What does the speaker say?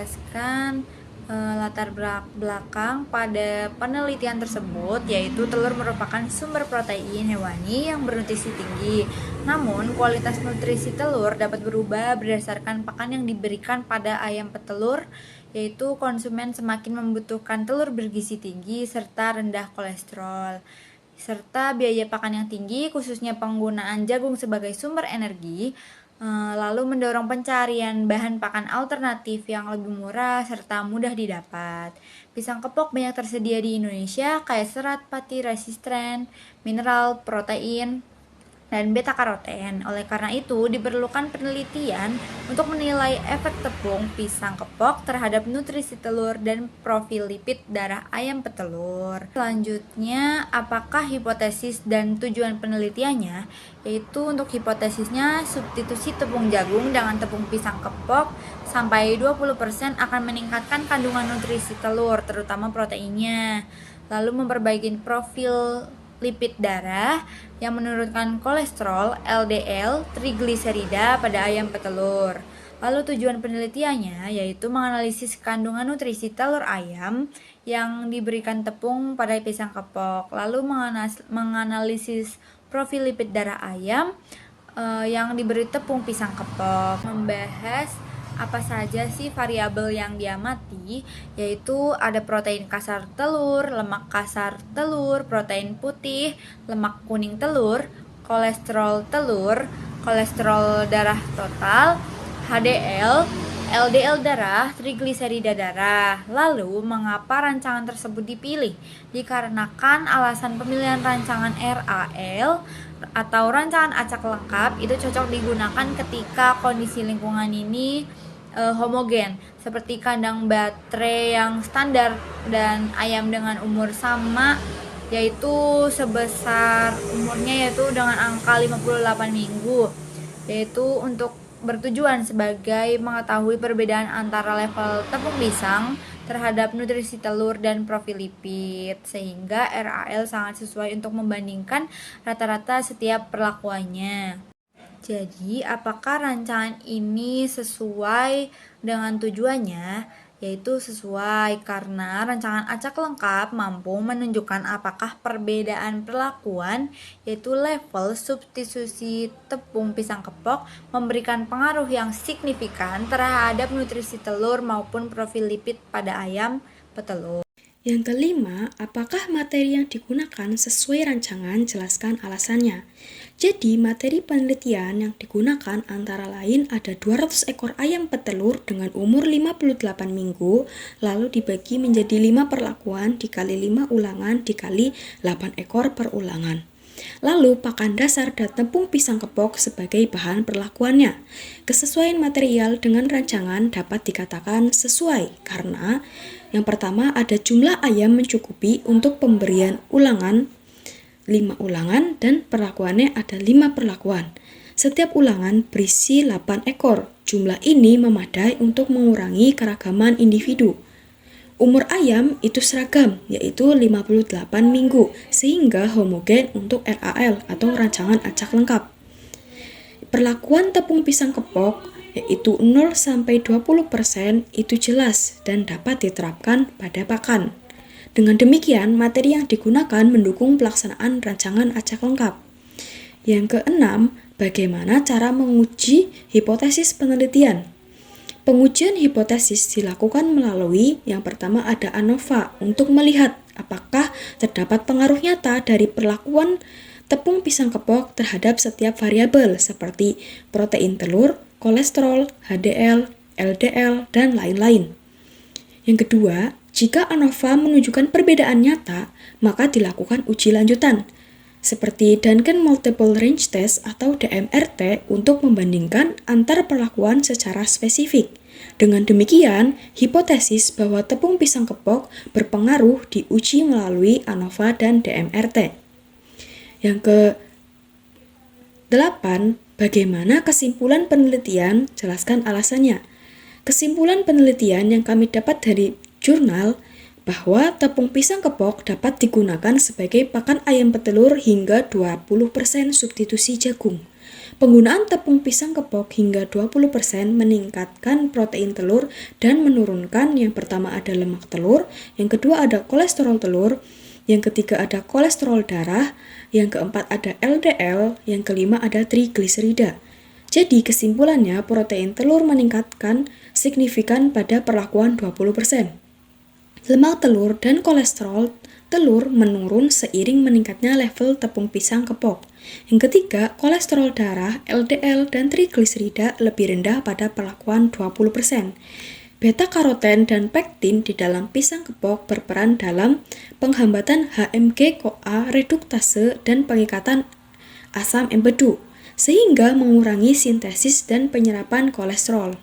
menjelaskan latar belakang pada penelitian tersebut, yaitu telur merupakan sumber protein hewani yang bernutrisi tinggi. Namun, kualitas nutrisi telur dapat berubah berdasarkan pakan yang diberikan pada ayam petelur, yaitu konsumen semakin membutuhkan telur bergizi tinggi serta rendah kolesterol, serta biaya pakan yang tinggi, khususnya penggunaan jagung sebagai sumber energi, lalu mendorong pencarian bahan pakan alternatif yang lebih murah serta mudah didapat. Pisang kepok banyak tersedia di Indonesia, kaya serat, pati, resisten, mineral, protein, dan beta-karoten. Oleh karena itu, diperlukan penelitian untuk menilai efek tepung pisang kepok terhadap nutrisi telur dan profil lipid darah ayam petelur. Selanjutnya, apakah hipotesis dan tujuan penelitiannya? Yaitu untuk hipotesisnya, substitusi tepung jagung dengan tepung pisang kepok sampai 20% akan meningkatkan kandungan nutrisi telur, terutama proteinnya. Lalu memperbaiki profil lipid darah yang menurunkan kolesterol, LDL, trigliserida pada ayam petelur. Lalu tujuan penelitiannya yaitu menganalisis kandungan nutrisi telur ayam yang diberikan tepung pada pisang kepok. Lalu menganalisis profil lipid darah ayam yang diberi tepung pisang kepok. Membahas apa saja sih variabel yang diamati, yaitu ada protein kasar telur, lemak kasar telur, protein putih, lemak kuning telur, kolesterol telur, kolesterol darah total, HDL, LDL darah, trigliserida darah. Lalu, mengapa rancangan tersebut dipilih? Dikarenakan alasan pemilihan rancangan RAL atau rancangan acak lengkap itu cocok digunakan ketika kondisi lingkungan ini homogen, seperti kandang baterai yang standar dan ayam dengan umur sama, yaitu sebesar umurnya yaitu dengan angka 58 minggu, yaitu untuk bertujuan sebagai mengetahui perbedaan antara level tepung pisang terhadap nutrisi telur dan profil lipid, sehingga RAL sangat sesuai untuk membandingkan rata-rata setiap perlakuannya. Jadi, apakah rancangan ini sesuai dengan tujuannya? Yaitu sesuai karena rancangan acak lengkap mampu menunjukkan apakah perbedaan perlakuan, yaitu level substitusi tepung pisang kepok, memberikan pengaruh yang signifikan terhadap nutrisi telur maupun profil lipid pada ayam petelur. Yang kelima, apakah materi yang digunakan sesuai rancangan? Jelaskan alasannya. Jadi, materi penelitian yang digunakan antara lain ada 200 ekor ayam petelur dengan umur 58 minggu, lalu dibagi menjadi 5 perlakuan dikali 5 ulangan dikali 8 ekor per ulangan. Lalu pakan dasar dan tepung pisang kepok sebagai bahan perlakuannya. Kesesuaian material dengan rancangan dapat dikatakan sesuai karena yang pertama ada jumlah ayam mencukupi untuk pemberian ulangan 5 ulangan dan perlakuannya ada 5 perlakuan. Setiap ulangan berisi 8 ekor. Jumlah ini memadai untuk mengurangi keragaman individu. Umur ayam itu seragam, yaitu 58 minggu, sehingga homogen untuk RAL atau rancangan acak lengkap. Perlakuan tepung pisang kepok, yaitu 0-20%, itu jelas dan dapat diterapkan pada pakan. Dengan demikian, materi yang digunakan mendukung pelaksanaan rancangan acak lengkap. Yang keenam, bagaimana cara menguji hipotesis penelitian? Pengujian hipotesis dilakukan melalui yang pertama ada ANOVA untuk melihat apakah terdapat pengaruh nyata dari perlakuan tepung pisang kepok terhadap setiap variabel seperti protein telur, kolesterol, HDL, LDL, dan lain-lain. Yang kedua, jika ANOVA menunjukkan perbedaan nyata, maka dilakukan uji lanjutan seperti Duncan Multiple Range Test atau DMRT untuk membandingkan antar perlakuan secara spesifik. Dengan demikian, hipotesis bahwa tepung pisang kepok berpengaruh diuji melalui ANOVA dan DMRT. Yang ke-8, bagaimana kesimpulan penelitian? Jelaskan alasannya. Kesimpulan penelitian yang kami dapat dari jurnal bahwa tepung pisang kepok dapat digunakan sebagai pakan ayam petelur hingga 20% substitusi jagung. Penggunaan tepung pisang kepok hingga 20% meningkatkan protein telur dan menurunkan yang pertama ada lemak telur, yang kedua ada kolesterol telur, yang ketiga ada kolesterol darah, yang keempat ada LDL, yang kelima ada trigliserida. Jadi kesimpulannya protein telur meningkatkan signifikan pada perlakuan 20%. Lemak telur dan kolesterol telur menurun seiring meningkatnya level tepung pisang kepok. Yang ketiga, kolesterol darah, LDL, dan trigliserida lebih rendah pada perlakuan 20%. Beta-karoten dan pektin di dalam pisang kepok berperan dalam penghambatan HMG-CoA reduktase dan pengikatan asam empedu, sehingga mengurangi sintesis dan penyerapan kolesterol.